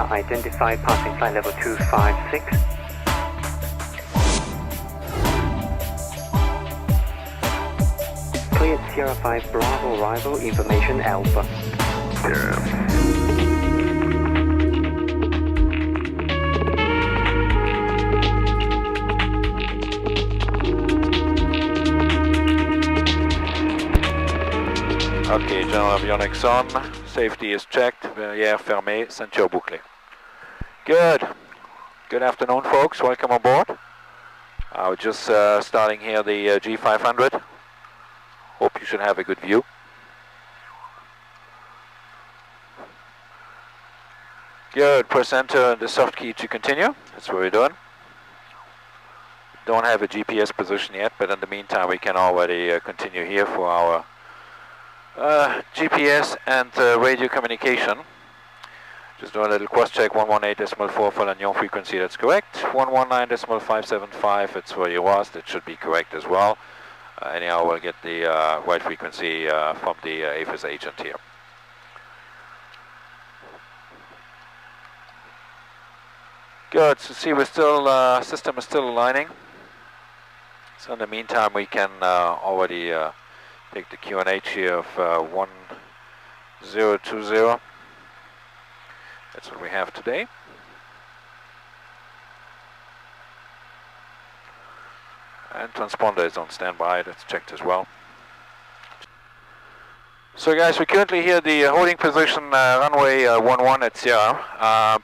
radar identified passing flight level 256. Cleared Sierra 5 Bravo arrival information Alpha. Ok, general avionics on, safety is checked, verrière fermée, ceinture bouclée. Good. Good afternoon, folks. Welcome on board. We're just starting here the G500. Hope you should have a good view. Good. Press enter and the soft key to continue. That's what we're doing. Don't have a GPS position yet, but in the meantime we can already continue here for our GPS and radio communication. Just do a little cross check. 118.4 for Lannion frequency, that's correct. 119.575, it's where you was, that should be correct as well. Anyhow, we'll get the right frequency from the AFIS agent here. Good, so see we're still, system is still aligning. So in the meantime we can already take the QNH here of 1020. That's what we have today. And transponder is on standby, that's checked as well. So guys, we currently hear the holding position runway 11 at Sierra.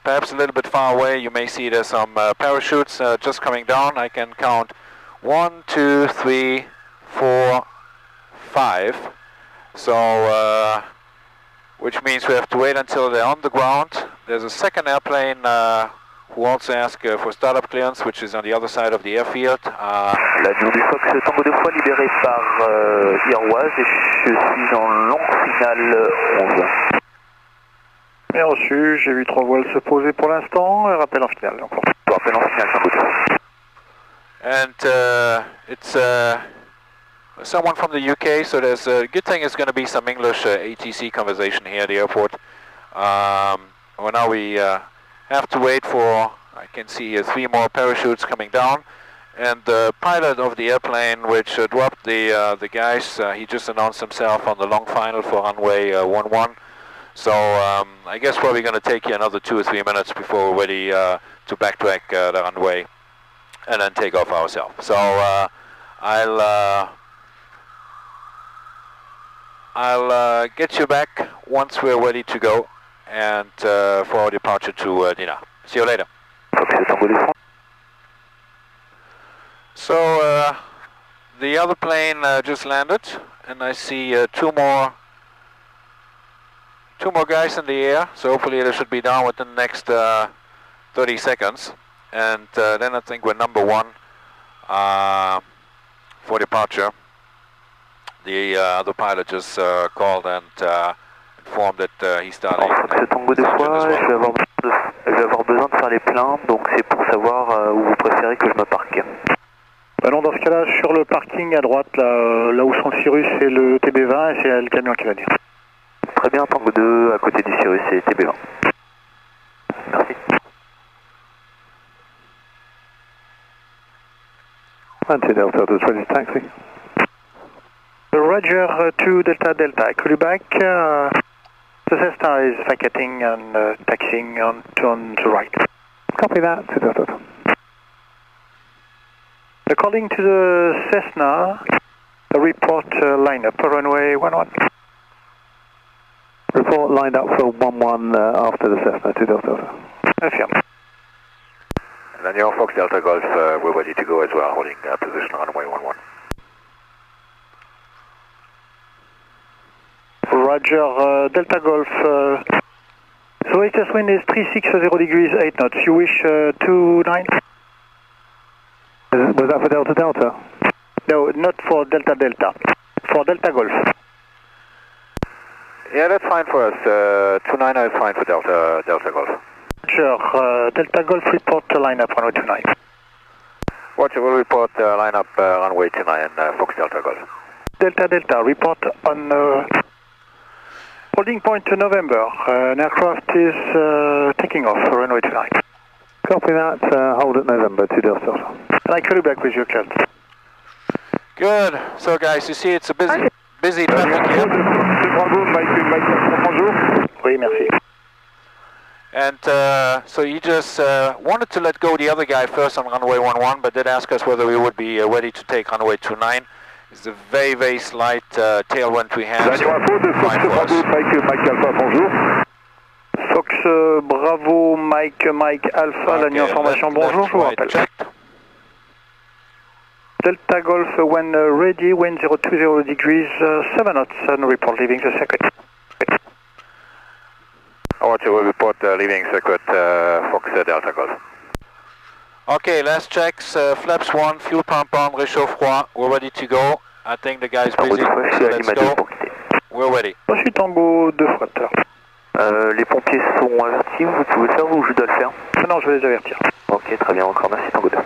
Perhaps a little bit far away, you may see there's some parachutes just coming down. I can count 1, 2, 3, 4, 5. So, which means we have to wait until they're on the ground. There's a second airplane who also asked for startup clearance, which is on the other side of the airfield. L'avion du Fox Tango 2 fois libéré par Iroise et je suis en longue finale 11. Bien reçu, j'ai vu 3 voiles se poser pour l'instant, rappel en finale encore. Rappel en finale Tango 2. And it's someone from the UK, so there's a good thing it's going to be some English ATC conversation here at the airport. Well, now we have to wait for, I can see 3 more parachutes coming down, and the pilot of the airplane which dropped the guys, he just announced himself on the long final for runway 11. So I guess probably going to take you another 2 or 3 minutes before we're ready to backtrack the runway and then take off ourselves. So I'll get you back once we're ready to go and for our departure to Dinard. See you later. So the other plane just landed, and I see two more guys in the air. So hopefully they should be down within the next 30 seconds, and then I think we're number 1 for departure. The other pilot just called and informed that he's starting. Fox Tango 2 fois, je vais avoir besoin de faire les pleins, donc c'est pour savoir où vous préférez que je me parque. Non, dans ce cas-là, sur le parking à droite, là où sont le Cirrus, c'est le TB20 et c'est le camion qui va dire. Très bien, Tango 2, à côté du Cirrus, c'est TB20. Merci. Delta 2, ready to taxi. Roger 2 Delta Delta, call you back. The Cessna is vacating and taxiing on to right. Copy that, Delta. According to the Cessna, the report lineup for runway 11. Report lined up for 11 after the Cessna, 2 Delta. Affirm. And then your Fox Delta Golf, we're ready to go as well, holding position on runway 11. Roger, Delta Golf. So latest wind is 360 degrees, 8 knots. You wish 29? Was that for Delta Delta? No, not for Delta Delta. For Delta Golf. Yeah, that's fine for us. 29 is fine for Delta Golf. Roger, Delta Golf report lineup runway 29. Roger, we'll report lineup runway 29 Fox Delta Golf. Delta Delta, report on Holding point to November. An aircraft is taking off for runway 29. Copy that, hold at November, 2 Delta Alpha. And I call you back with your chat. Good. So guys, you see it's a busy traffic here. Bravo, Mike Alpha, bonjour. Oui, merci. And so he just wanted to let go the other guy first on runway 11, but did ask us whether we would be ready to take runway 29. It's a very, very slight tailwind we have. Lannion Info de Fox Bravo, Mike Alpha, bonjour. Fox Bravo, Mike Alpha, Lannion information, bonjour, je vous rappelle. Checked. Delta Golf when ready, wind 020 degrees, 7 knots, and report leaving the circuit. Roger, we'll report leaving circuit, Fox Delta Golf. Okay, last checks, flaps 1, fuel pump on, réchauffe froid, we're ready to go. I think the guy's busy, so let's go. We're ready. Je suis Tango 2 fois tout à l'heure. Les pompiers sont avertis, vous pouvez le faire ou je dois le faire? Non, je vais les avertir. Ok, très bien, encore merci Tango 2.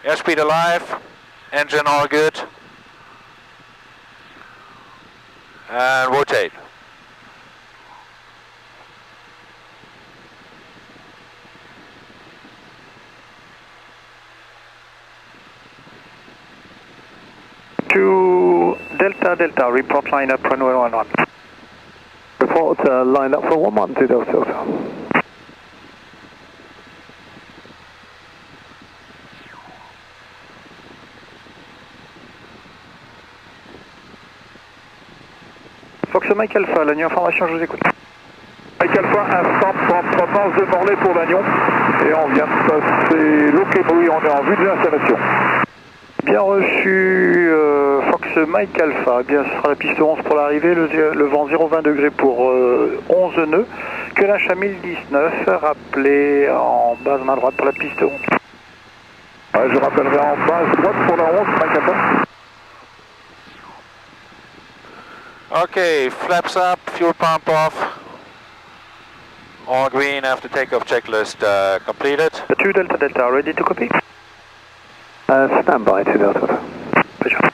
Airspeed alive, engine all good. And rotate. To Delta, report line up runway 11. Report line up for 11, 2 Delta Alpha. Fox Mike Alpha, Lannion information, je vous écoute. Mike Alpha, instant province de Morlaix pour Lannion. Et on vient de passer l'Okébruy, on est en vue de l'installation. Bien reçu, Fox Mike Alpha. Bien, ce sera la piste 11 pour l'arrivée, le vent 0,20 degrés pour 11 nœuds. Que lâche à 1019, rappelez en base main droite pour la piste 11. Ouais, je rappellerai en base droite pour la 11, Mike Alpha. Okay, flaps up, fuel pump off. All green after takeoff checklist completed. 2 Delta, ready to copy? Stand by, 2 Delta Alpha. Pleasure.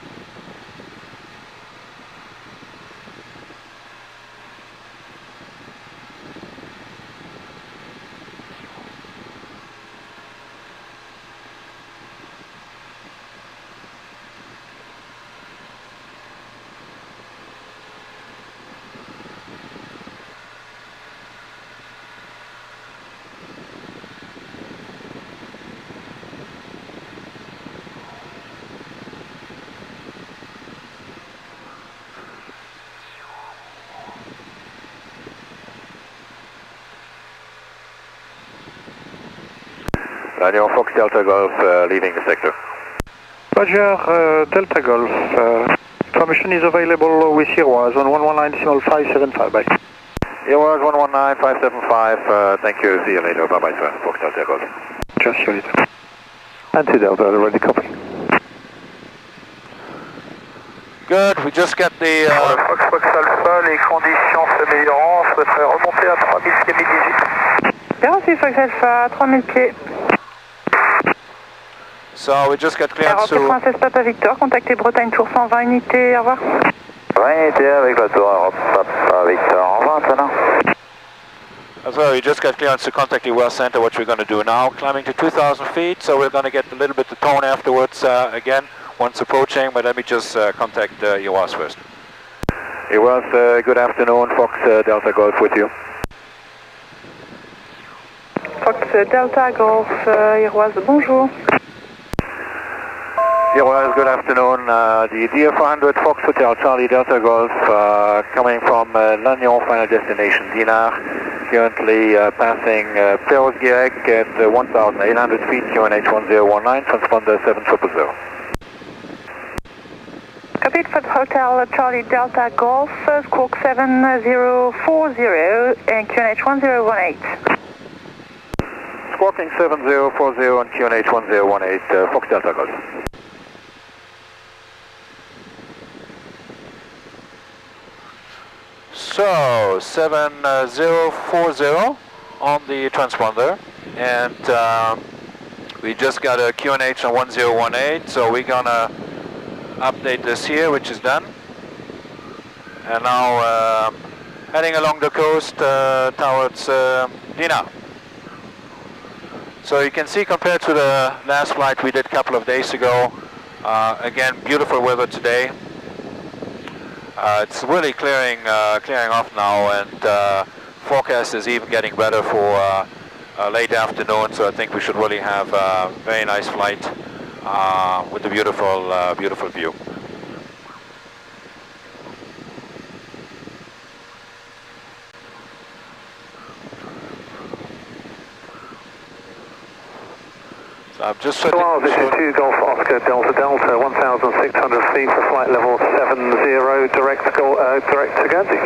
Lannion Fox Delta Golf, leaving the sector. Roger, Delta Golf. Information is available with Irwas on 119.575, bye. Irwas 119.575, thank you, see you later, bye bye sir, Fox Delta Golf. Just see you later. And 2 Delta, ready copy. Good, we just got the... Fox Alpha, les conditions s'améliorant, on souhaiterait remonter à 3000 pieds 1018. Bien reçu, Fox Alpha, 3000 pieds. So we just got clearance to... 96 Papa Victor, contactez Bretagne Tour 120 unités, au revoir. 20 unités avec la tour Europe, Papa Victor, au revoir Antonin. So we just got clearance to contact the well center, what we're going to do now. Climbing to 2,000 feet, so we're going to get a little bit of tone afterwards again, once approaching, but let me just contact Irwas first. Irwas, good afternoon, Fox Delta Golf with you. Fox Delta Golf, Irwas, bonjour. Irwas, good afternoon. The DR400 Fox Hotel Charlie Delta Golf coming from Lannion, final destination Dinard. Currently passing Perros-Guirec at 1,800 feet, QNH 1019, transponder 7000. Copied for Hotel Charlie Delta Golf, squawk 7040 and QNH 1018. Squawking 7040 and QNH 1018, Fox Delta Golf. So 7040 on the transponder, and we just got a QNH on 1018, so we're gonna update this here, which is done. and now heading along the coast towards Dinard. So you can see, compared to the last flight we did a couple of days ago, again, beautiful weather today. It's really clearing off now, and forecast is even getting better for late afternoon. So I think we should really have a very nice flight with a beautiful view. So I'm just this is 2 Golf Oscar Delta Delta, 1,600 feet for flight level 70, direct to Guernsey.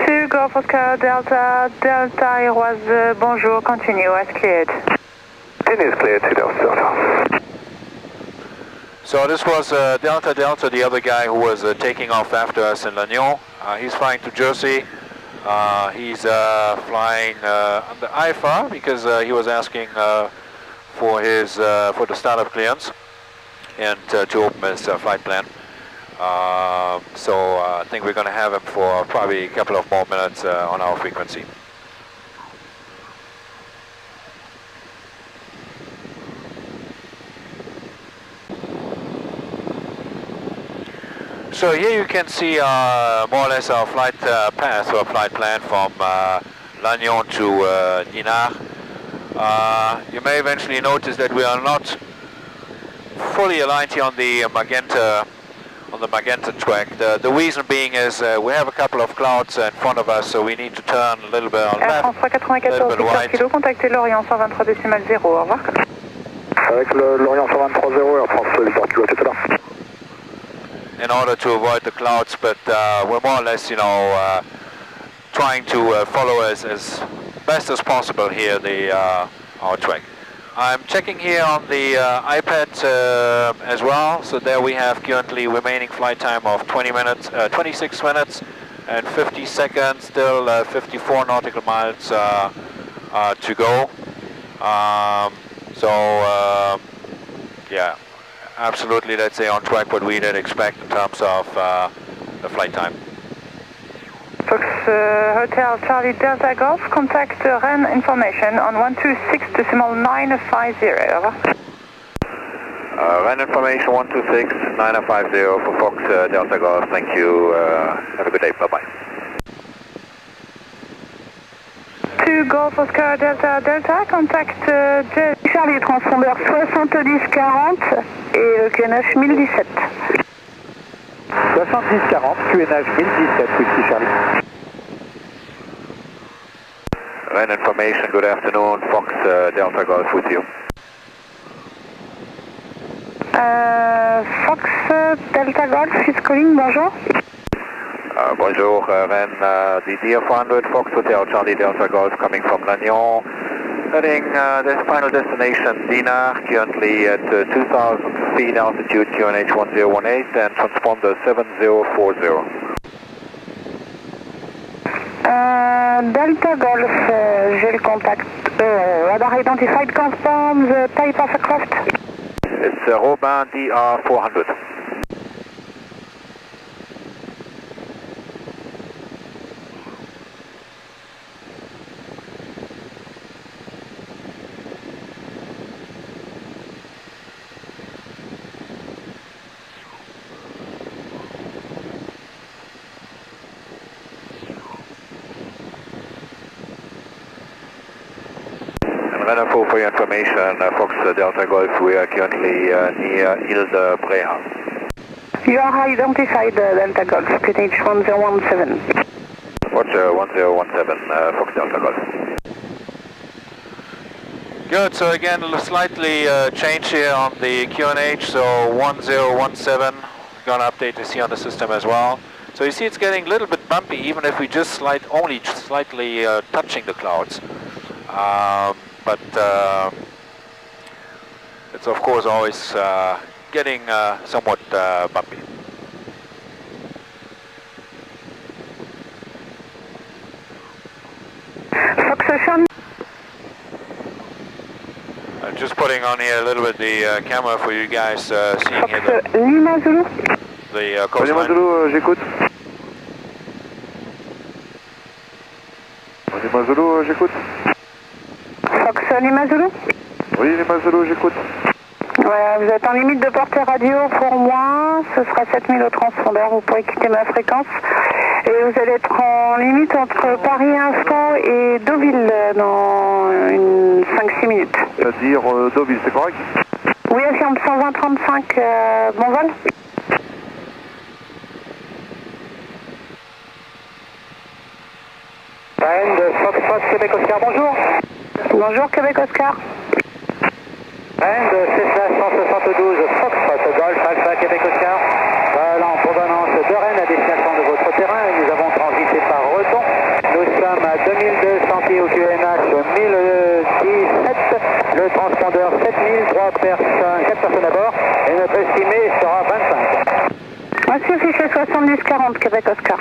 2 Golf Oscar Delta Delta, it was bonjour, continue as cleared. Din is cleared, 2 Delta Delta. So this was Delta Delta, the other guy who was taking off after us in Lannion. He's flying to Jersey. He's flying under VFR because he was asking for the startup clearance and to open his flight plan. So I think we're going to have him for probably a couple of more minutes on our frequency. So here you can see more or less our flight path or flight plan from Lannion to Dinard. You may eventually notice that we are not fully aligned here on the magenta track. The reason being is we have a couple of clouds in front of us, so we need to turn a little bit on left, a little bit right. Contactez l'Orient 123,0, au revoir. Avec l'Orient 123,0, Air France, Victor Kilo, tout à l'heure. In order to avoid the clouds, but we're more or less, trying to follow as best as possible here our track. I'm checking here on the iPad as well. So there we have currently remaining flight time of 26 minutes and 50 seconds. Still 54 nautical miles to go. Yeah, absolutely. Let's say on track what we did expect in terms of the flight time. Fox Hotel Charlie Delta Golf, contact REN information on 126.950, over. REN information 126.950 for Fox Delta Golf, thank you, have a good day, bye-bye. 2 Golf Oscar Delta Delta, contact Charlie transpondeur 7040 et QNH 1017. 7040, QNH 1017, Whiskey Charlie. REN information, good afternoon, Fox Delta Golf with you. Fox Delta Golf is calling, bonjour. Bonjour, REN, the VFR Fox Hotel Charlie Delta Golf coming from Lannion. Heading the final destination, Dinard, currently at 2,000 feet altitude, QNH 1018 and transponder 7040. Delta Golf, j'ai le contact. Radar identified, confirm the type of aircraft. It's Robin DR 400. For your information, Fox Delta Golf, we are currently near Ile de Bréhat. You are identified, Delta Golf, QNH 1017. Roger, 1017, Fox Delta Golf. Good, so again, slightly change here on the QNH, so 1017, gonna update this here on the system as well. So you see it's getting a little bit bumpy, even if we just only slightly touching the clouds. But it's of course always getting somewhat bumpy. I'm just putting on here a little bit the camera for you guys seeing here the coastline. Lima Zulu, j'écoute. Lima Zulu, j'écoute. Fox Lima Zulu. Oui, Lima Zulu, j'écoute. Vous êtes en limite de portée radio pour moi, ce sera 7000 au transpondeur, vous pourrez quitter ma fréquence. Et vous allez être en limite entre Paris Info et Deauville dans 5-6 minutes. C'est-à-dire Deauville, c'est correct? Oui, affirme 120-35, bon vol. Fox Québec Oscar, bonjour. Bonjour Québec Oscar. Cessna 172 Fox Golf Alpha Québec Oscar. Voilà, en provenance de Rennes à destination de votre terrain. Nous avons transité par Redon. Nous sommes à 2200 pieds au QNH 1017. Le transpondeur 7000, 4 personnes à bord. Et notre estimé sera 25. Voici affiché 70-40 Québec Oscar.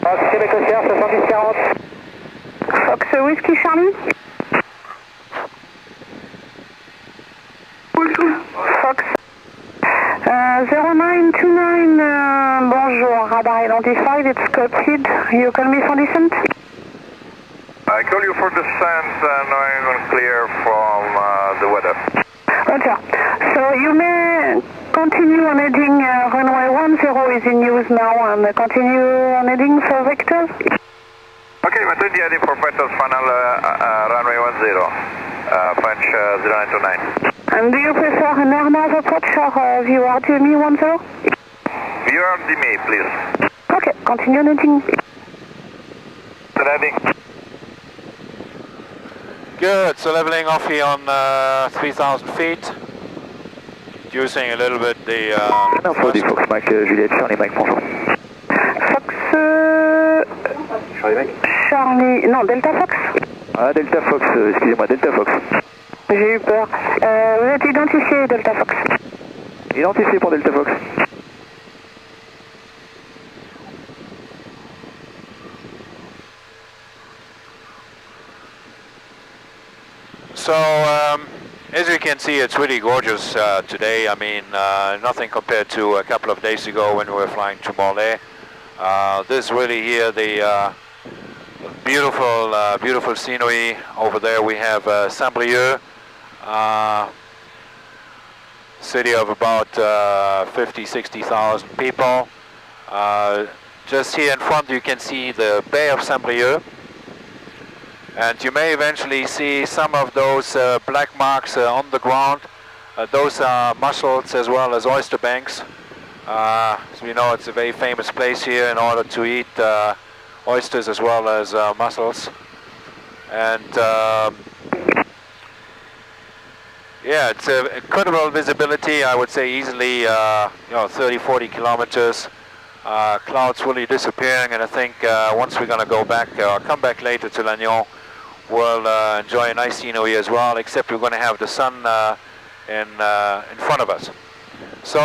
Fox Québec Oscar 70-40. Fox Whiskey Charlie. Fox 0929, bonjour, radar identified, it's copied. You call me for descent? I call you for descent, now I'm clear from the weather. Roger. So you may continue on heading runway 10 is in use now and continue on heading for vectors? Okay, maintain heading for vectors final runway 10, French 0929. And do you prefer an air-nav approach or VRDME 10? VRDME, please. Okay, continue heading. Heading. Good, so leveling off here on 3,000 feet. Reducing a little bit the... Info du Fox Mike Juliette, Charlie Mike, bonjour. Fox... Charlie Mike. Charlie... Non, Delta Fox. Ah, Delta Fox, excusez-moi, Delta Fox. J'ai eu peur. Vous êtes identifié, Delta Fox. Identifié pour Delta Fox. So, as you can see, it's really gorgeous today. I mean, nothing compared to a couple of days ago when we were flying to Morlaix. This really here, the beautiful scenery. Over there we have Saint-Brieuc, city of about 50-60,000 people. Just here in front you can see the Bay of Saint-Brieuc. And you may eventually see some of those black marks on the ground. Those are mussels as well as oyster banks. As we know, it's a very famous place here in order to eat oysters as well as mussels. And yeah, it's incredible visibility. I would say easily 30-40 kilometers. Clouds fully disappearing, and I think once we're going to go back or come back later to Lannion, we'll enjoy a nice scenery as well, except we're going to have the sun in front of us. So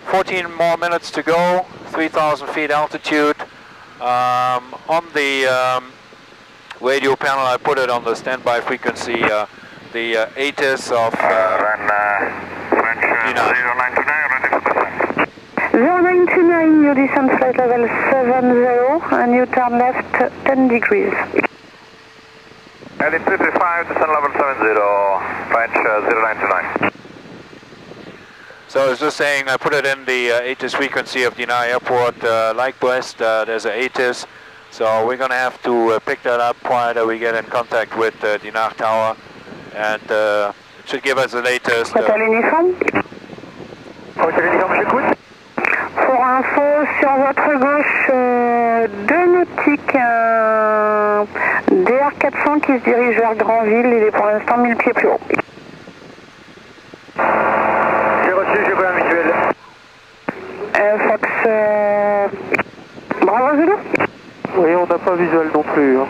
14 more minutes to go, 3,000 feet altitude. On the radio panel I put it on the standby frequency, the ATIS of Dinard. 0929, you descend flight level 70 and you turn left 10 degrees. Heading 335, descent level 70, French 0929. So I was just saying, I put it in the ATIS frequency of Dinard Airport, like Brest, there's an ATIS. So we're going to have to pick that up prior that we get in contact with Dinard Tower. And it should give us the latest... Hôtel uniforme. Hôtel uniforme, j'écoute. Pour info, sur votre gauche, 2 nautiques, un DR400 qui se dirige vers Granville, il est pour l'instant 1000 pieds plus haut. J'ai reçu, j'ai pas un visuel. Fox, Bravo Zulu. Oui, on n'a pas visuel non plus. Hein.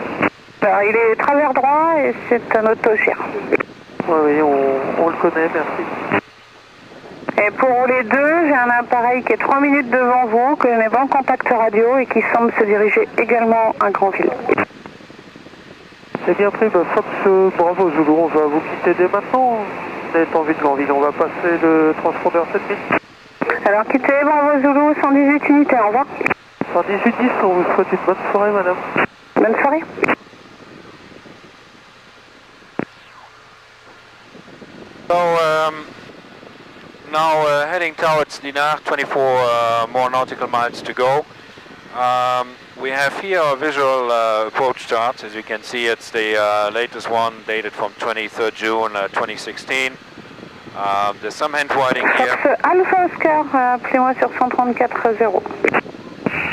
Alors, il est travers droit et c'est un autogire. Oui, on le connaît, merci. Et pour les deux, j'ai un appareil qui est 3 minutes devant vous, que je n'ai pas en contact radio et qui semble se diriger également à Granville. C'est bien pris, bah, Fox, bravo Zulu, on va vous quitter dès maintenant. Vous avez envie de Granville, on va passer le transpondeur 7000. Alors quittez Bravo Zulu, 118 unités, au revoir. 118-10, on vous souhaite une bonne soirée madame. Bonne Bonne soirée. So now heading towards Dinard, 24 more nautical miles to go. We have here a visual approach chart. As you can see, it's the latest one, dated from 23rd June 2016. There's some hand writing here. Fox Alpha Oscar, appelez-moi sur 134.0.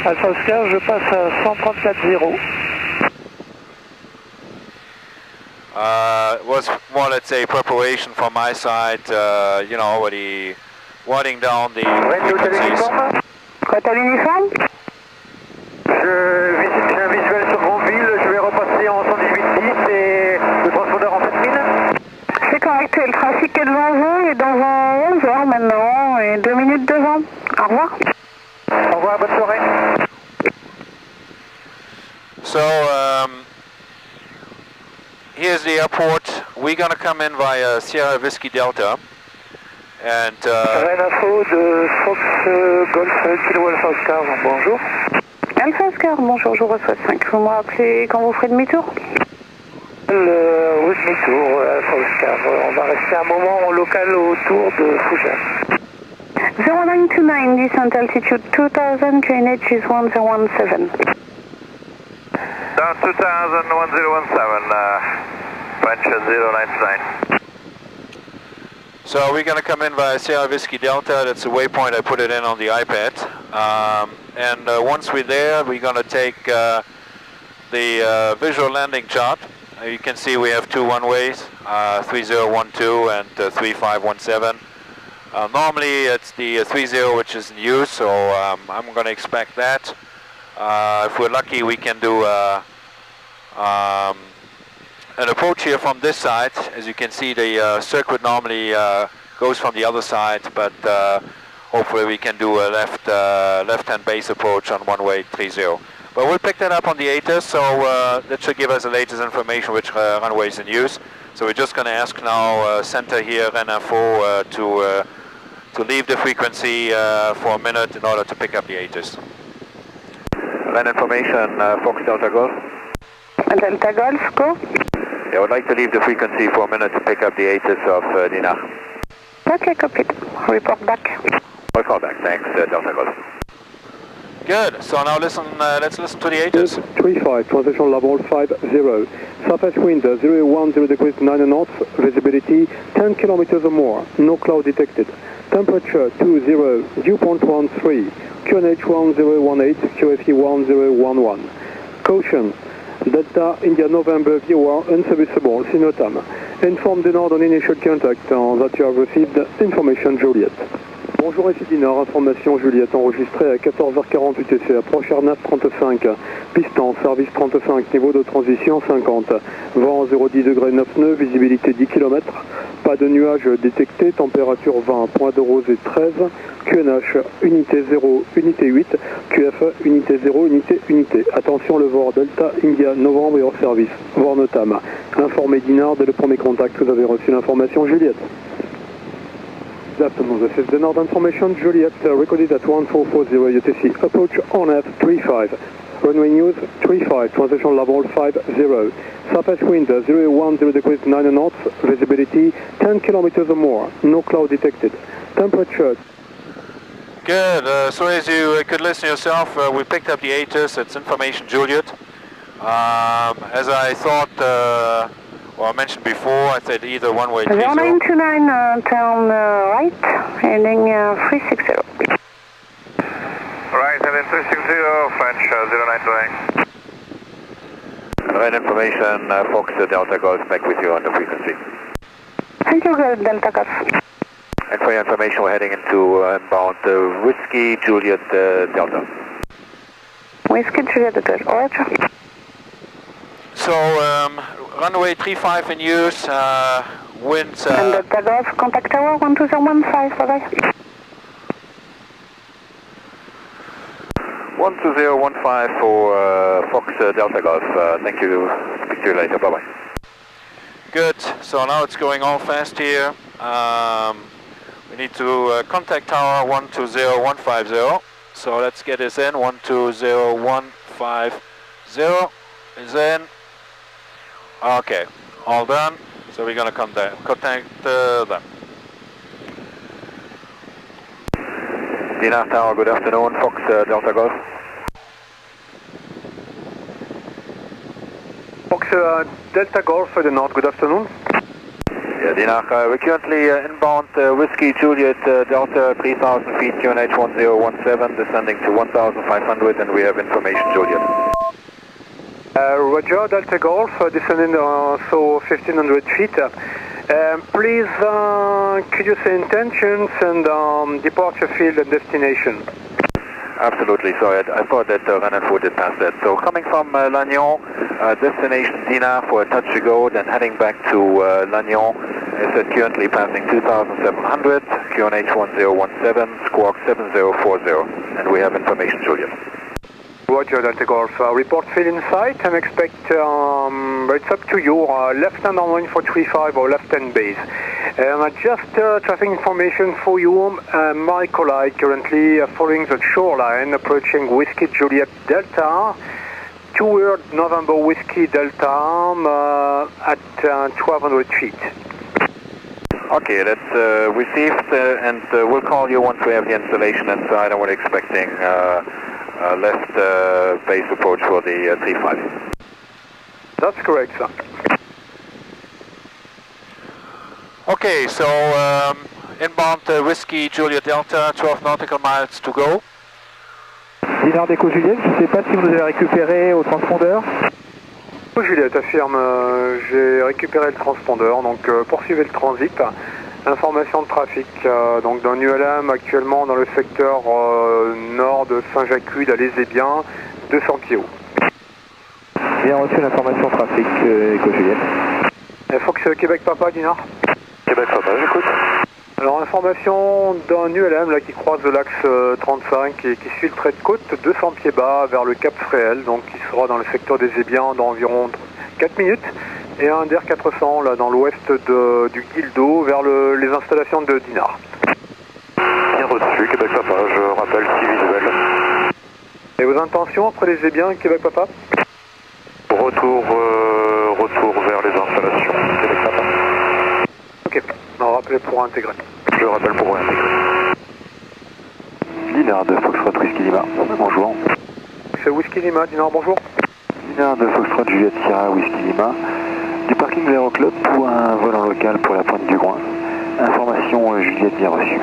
Alpha Oscar, je passe à 134.0. It was more, let's say, preparation from my side, you know, already writing down the frequencies. Quoi, t'as l'uniforme? J'ai un visuel sur Grandville, je vais repasser en 118.10 et le transpondeur en 7000. C'est correct, le trafic est devant vous, et dans 11 heures maintenant, et 2 minutes devant. Au revoir. Au revoir, bonne soirée. So, here's the airport. We're going to come in via Sierra Whiskey Delta. And Info de Fox Golf Kilo Alpha Oscar, bonjour. Alpha Oscar, bonjour, je reçois 5. Vous me rappelez quand vous ferez demi-tour? Oui, demi-tour, Alpha Oscar. On va rester un moment en local autour de Fougères. 0929, descent altitude 2000, QNH is 1017. Down 2000, 1017, French 099. so we're going to come in via Sierra Whiskey Delta. That's the waypoint. I put it in on the iPad. And once we're there, we're going to take the visual landing chart. You can see we have two one-ways, 3012 and 3517. Normally it's the 30 which is in use, so I'm going to expect that. If we're lucky, we can do an approach here from this side. As you can see, the circuit normally goes from the other side, but hopefully we can do a left-hand base approach on one-way 30. But we'll pick that up on the ATIS, so that should give us the latest information which runway is in use. So we're just going to ask now center here, RENAFO, to leave the frequency for a minute in order to pick up the ATIS. Land information, Fox Delta Golf. Delta Golf, go. Yeah, I would like to leave the frequency for a minute to pick up the ATIS of Dinard. Okay, copied. Report back. I'll call back, thanks, Delta Golf. Good, so now listen, let's listen to the ATIS. 35, transition level 50. Surface wind 010 degrees 9 knots, visibility 10 kilometers or more, no cloud detected. Temperature 20, dew point 13, QNH 1018, QFE 1011. Caution, Delta India November viewer unserviceable, see no time. Inform Dinard on initial contact that you have received information Juliet. Bonjour, ici Dinard, information Juliette enregistrée à 14h40 UTC, approche Airnav 35, piston, service 35, niveau de transition 50, vent 010 degrés 9 nœuds, visibilité 10 km, pas de nuages détectés, température 20, point de rosée 13, QNH unité 0, unité 8, QFE unité 0, unité. Attention, le VOR Delta India Novembre est hors service, VOR Notam. Informez Dinard dès le premier contact, vous avez reçu l'information Juliette. Good afternoon, this is Dinard information, Juliet, recorded at 1440 UTC, approach on F35, runway news 35, transition level 50, surface wind 010 degrees 9 knots, visibility 10 kilometers or more, no cloud detected, temperature. Good, so as you could listen yourself, we picked up the ATIS, it's information Juliet. As I thought, well, I mentioned before, I said either one-way 30. 0929, turn right, heading 360. Right, heading 360, French 092. Right information, Fox Delta Golf, back with you on the frequency. Thank you, Delta Golf. And for your information, we're heading into inbound Whiskey Juliet Delta. Whiskey Juliet Delta, roger. So, runway 35 in use, winds... and Delta Golf, contact tower 12015, bye-bye. 12015 for Fox Delta Golf, thank you, speak to you later, bye-bye. Good, so now it's going all fast here. We need to contact tower 120150, so let's get this in, 120150. is in. Okay, all done. So we're going to contact them. Dinard Tower, good afternoon. Fox Delta Golf. Fox Delta Golf, Dinard, good afternoon. Yeah, Dinard, we're currently inbound Whiskey Juliet Delta 3000 feet, QNH 1017, descending to 1500, and we have information Juliet. Roger, Delta Golf, descending so 1500 feet. Please, could you say intentions and departure field and destination? Absolutely, sorry, I thought that Rennes did pass that. So coming from Lannion, destination Dinard for a touch to go, then heading back to Lannion, is currently passing 2700, QNH 1017, squawk 7040, and we have information Juliet. Roger, Delta Golf. Report field in sight and expect, it's up to you, left hand on 1435 or left hand base. Just traffic information for you, Michael currently following the shoreline, approaching Whiskey Juliet Delta, toward November Whiskey Delta at 1200 feet. Okay, that's received, and we'll call you once we have the installation inside, and we're expecting left base approach for the 35. That's correct, sir. Okay, so inbound Whiskey Juliet Delta, 12 nautical miles to go. Dinard Echo Juliette, je ne sais pas si vous avez récupéré au transpondeur. Juliette affirme, j'ai récupéré le transpondeur, donc poursuivez le transit. Information de trafic, donc d'un ULM actuellement dans le secteur nord de Saint-Jacques-Cude à Les-Ébiens, 200 pieds haut. Bien reçu l'information trafic, Echo Juliette. Fox Québec Papa, Dinard. Québec Papa, j'écoute. Alors information d'un ULM là, qui croise l'axe 35 et qui suit le trait de côte 200 pieds bas vers le Cap Fréhel, donc qui sera dans le secteur des Ébiens dans environ 4 minutes. Et un DER 400 là dans l'ouest du Guildo vers les installations de Dinard. Bien reçu, Québec Papa, je rappelle si visuel. Et vos intentions après les Ébiens, Québec Papa? Retour vers les installations, Québec Papa. Ok, on rappelle pour intégrer. Je rappelle pour intégrer. Dinard de Foxtrot Whisky Lima, bonjour. C'est Whisky Lima, Dinard, bonjour. Dinard de Foxtrot Juliette Sierra Whisky Lima. Du parking Aéroclub pour un vol en local pour la pointe du Groin. Information Juliette bien reçue.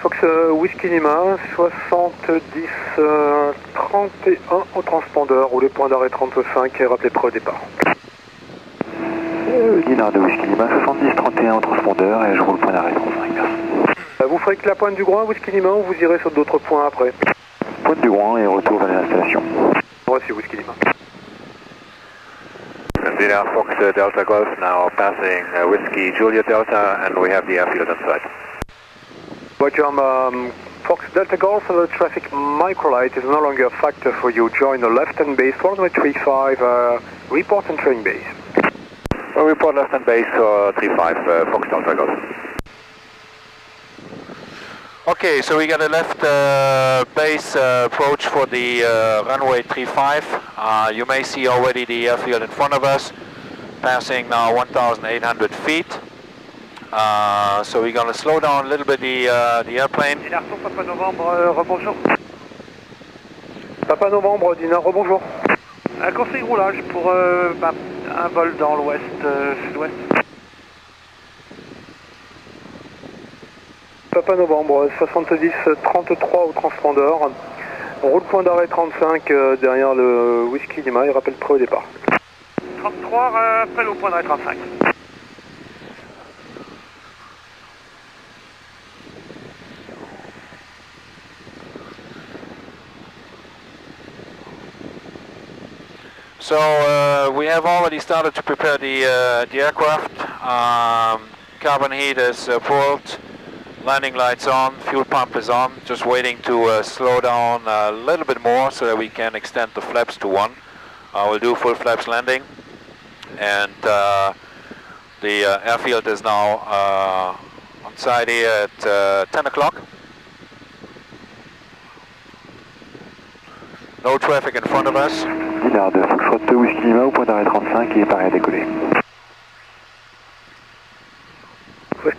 Fox Whisky Lima, 70 31 au transpondeur, ou les points d'arrêt 35 et rappelez près au départ. Dinard de Whisky Lima, 70 31 au transpondeur et je roule point d'arrêt 35, merci. Vous ferez que la pointe du Groin, Whisky Lima, ou vous irez sur d'autres points après? Pointe du Groin et retour vers l'installation. Voici Whisky Lima. Dinard Fox Delta Golf now passing Whiskey Juliet Delta, and we have the airfield inside. Roger, Fox Delta Golf, the traffic microlight is no longer a factor for you. Join the left-hand base 435, report and training base. We'll report left-hand base 35, Fox Delta Golf. Okay, so we got a left base approach for the runway 35. You may see already the airfield in front of us, passing now 1,800 feet. So we're going to slow down a little bit the airplane. Dinard, Papa Novembre, rebonjour. Papa Novembre, Dinard, rebonjour. Un conseil roulage pour un vol dans l'ouest, sud-ouest. Papa Novembre, 70 33 au transpondeur. On roule point d'arrêt 35 derrière le Whisky Lima et rappelle près au départ. 33, rappel au point d'arrêt 35. So we have already started to prepare the aircraft. Carbon heat is pulled, landing lights on, fuel pump is on, just waiting to slow down a little bit more so that we can extend the flaps to 1. We'll do full flaps landing, and the airfield is now on site here at 10 o'clock. No traffic in front of us. Dinard, Foxtrot 2 Whisky Lima au point d'arrêt 35 et pareil à décoller.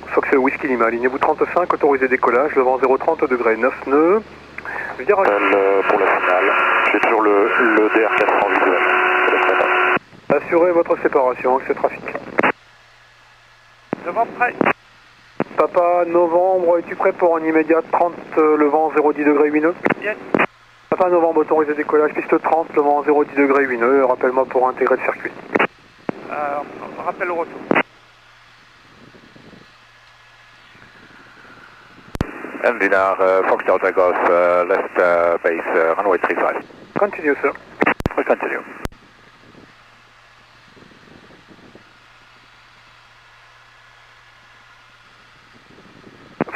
Fox Whisky Lima, alignez-vous 35, autorisé décollage, le vent 030 degrés, 9 nœuds. Virage. Pour la finale, j'ai toujours le DR400 visuel. Assurez votre séparation, accès trafic. Devant prêt. Papa, novembre, es-tu prêt pour en immédiat 30, le vent 010 degrés 8 nœuds? Yes. Papa, novembre, autorisé décollage, piste 30, le vent 010 degrés 8 nœuds, rappelle-moi pour intégrer le circuit. Rappel au retour. And Dinard, Fox Delta Golf, left base, runway 35. Continue, sir. We continue.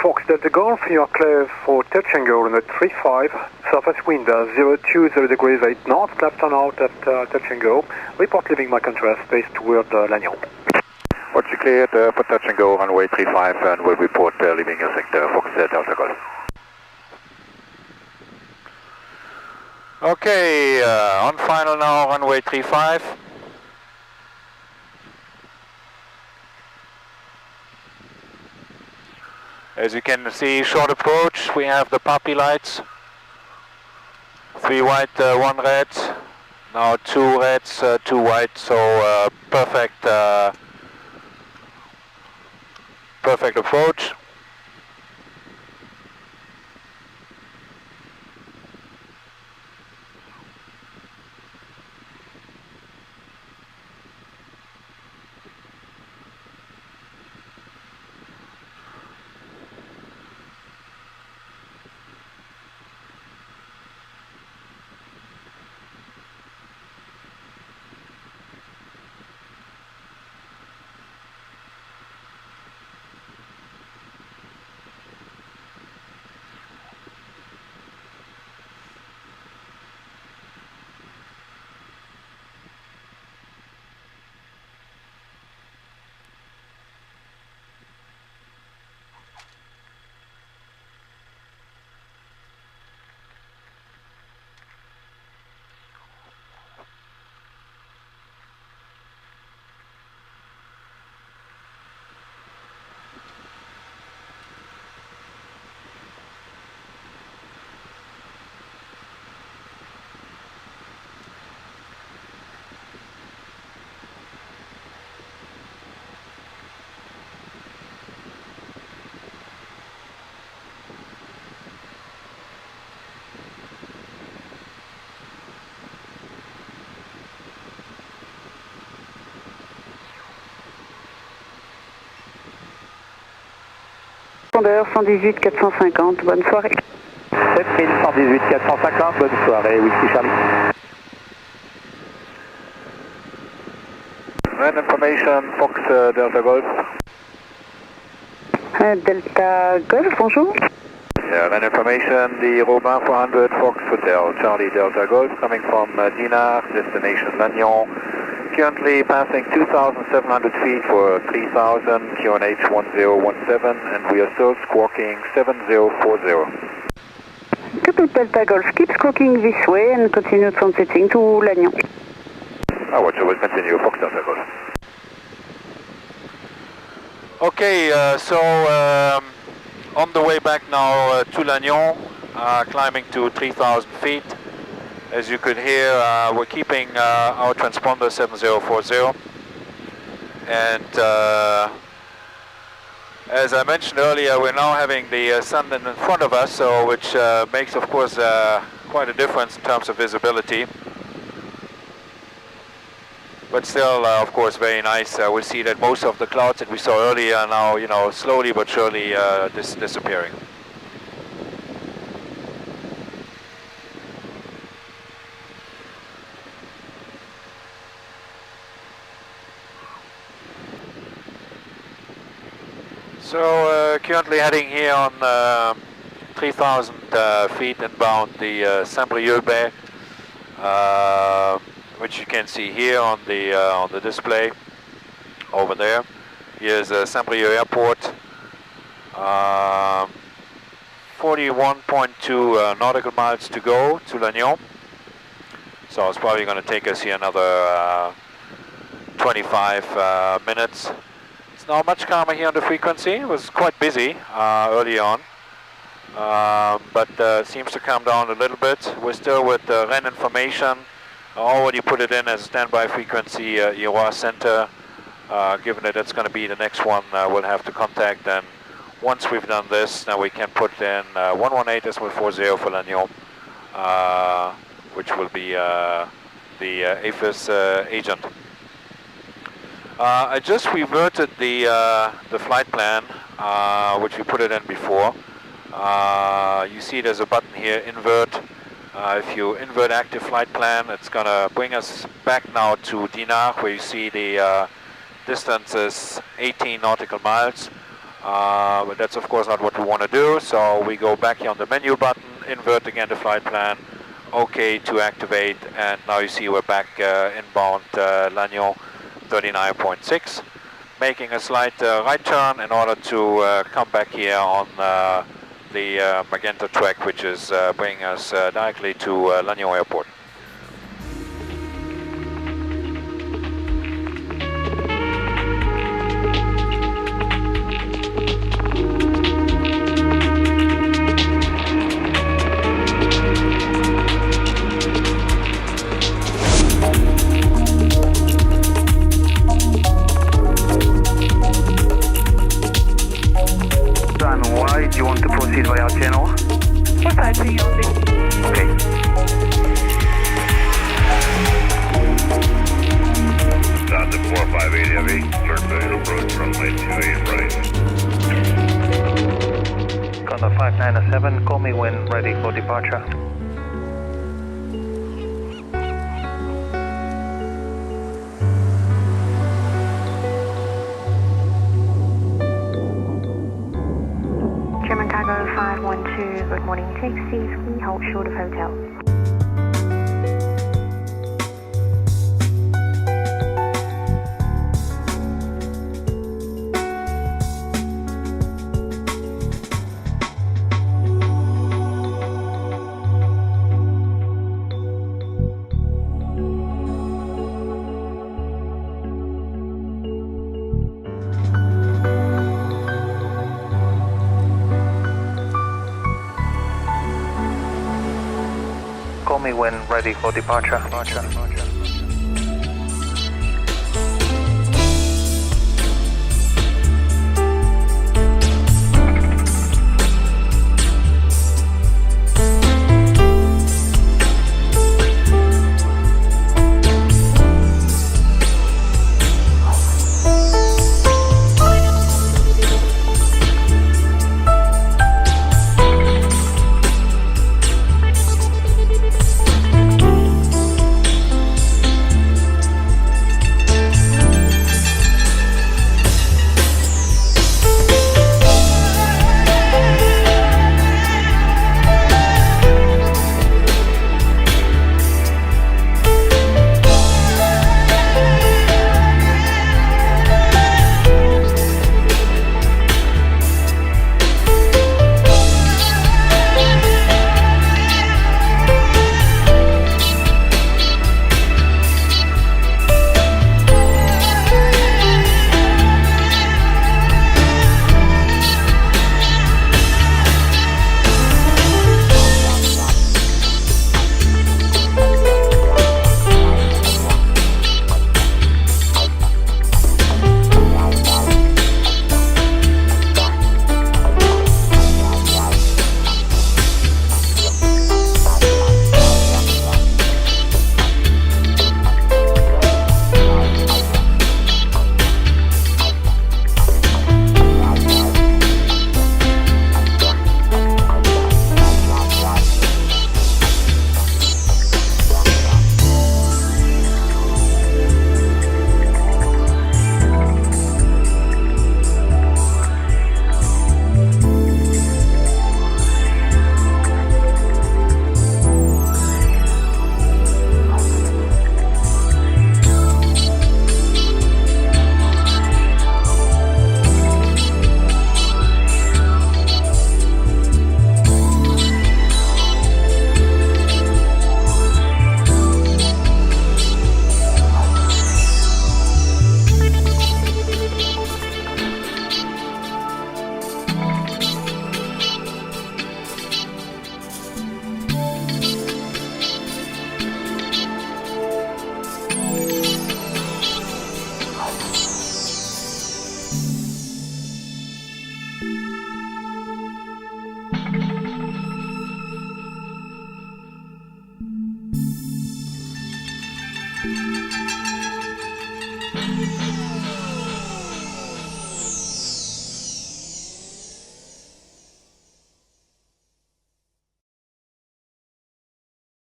Fox Delta Golf, you are clear for touch and go on at 35, surface wind 020 degrees 8 knots, left turn out at touch and go. Report leaving my control space toward Lannion. Watch you cleared for touch and go, runway 35, and we'll report leaving your sector, Fox Delta Golf. Okay, on final now, runway 35. As you can see, short approach, we have the poppy lights. 3 white, 1 red. Now 2 reds, 2 white, so perfect approach. Répondeur 118 450, bonne soirée. 7118 450, bonne soirée, Whisky Charlie. And information, Fox Delta Golf. Delta Golf, bonjour. Yeah, and information, the Robin 400 Fox Hotel, Charlie Delta Golf, coming from Dinard, destination Lannion. Currently passing 2,700 feet for 3,000, QNH 1017, and we are still squawking 7040. Copy Delta Golf, keep squawking this way and continue transiting to Lannion. Watch, we'll continue, Fox Delta Golf. Okay, on the way back now to Lannion, climbing to 3,000 feet. As you could hear, we're keeping our transponder 7040. And as I mentioned earlier, we're now having the sun in front of us, so which makes, of course, quite a difference in terms of visibility. But still, of course, very nice. We see that most of the clouds that we saw earlier are now, you know, slowly but surely disappearing. So currently heading here on 3,000 feet inbound the Saint-Brieuc Bay, which you can see here on the display over there. Here's Saint-Brieuc Airport. 41.2 nautical miles to go to Lannion. So it's probably going to take us here another 25 minutes. It's now much calmer here on the frequency. It was quite busy early on, but seems to calm down a little bit. We're still with REN information. I already put it in as a standby frequency, Iroha Center. Given that it's going to be the next one, we'll have to contact. And once we've done this, now we can put in 118.40 for Lannion, which will be the AFIS agent. I just reverted the flight plan, which we put it in before. You see there's a button here, invert. If you invert active flight plan, it's going to bring us back now to Dinard, where you see the distance is 18 nautical miles. But that's of course not what we want to do, so we go back here on the menu button, invert again the flight plan, OK to activate, and now you see we're back inbound Lannion 39.6, making a slight right turn in order to come back here on the magenta track, which is bringing us directly to Lannion Airport. Why do you want to proceed via Genoa? For sightseeing only. Okay. South at 458 Heavy, circling approach runway 28 right. Condor 597, call me when ready for departure. German Cargo 512, good morning taxis, we hold short of hotel. Call me when ready for departure.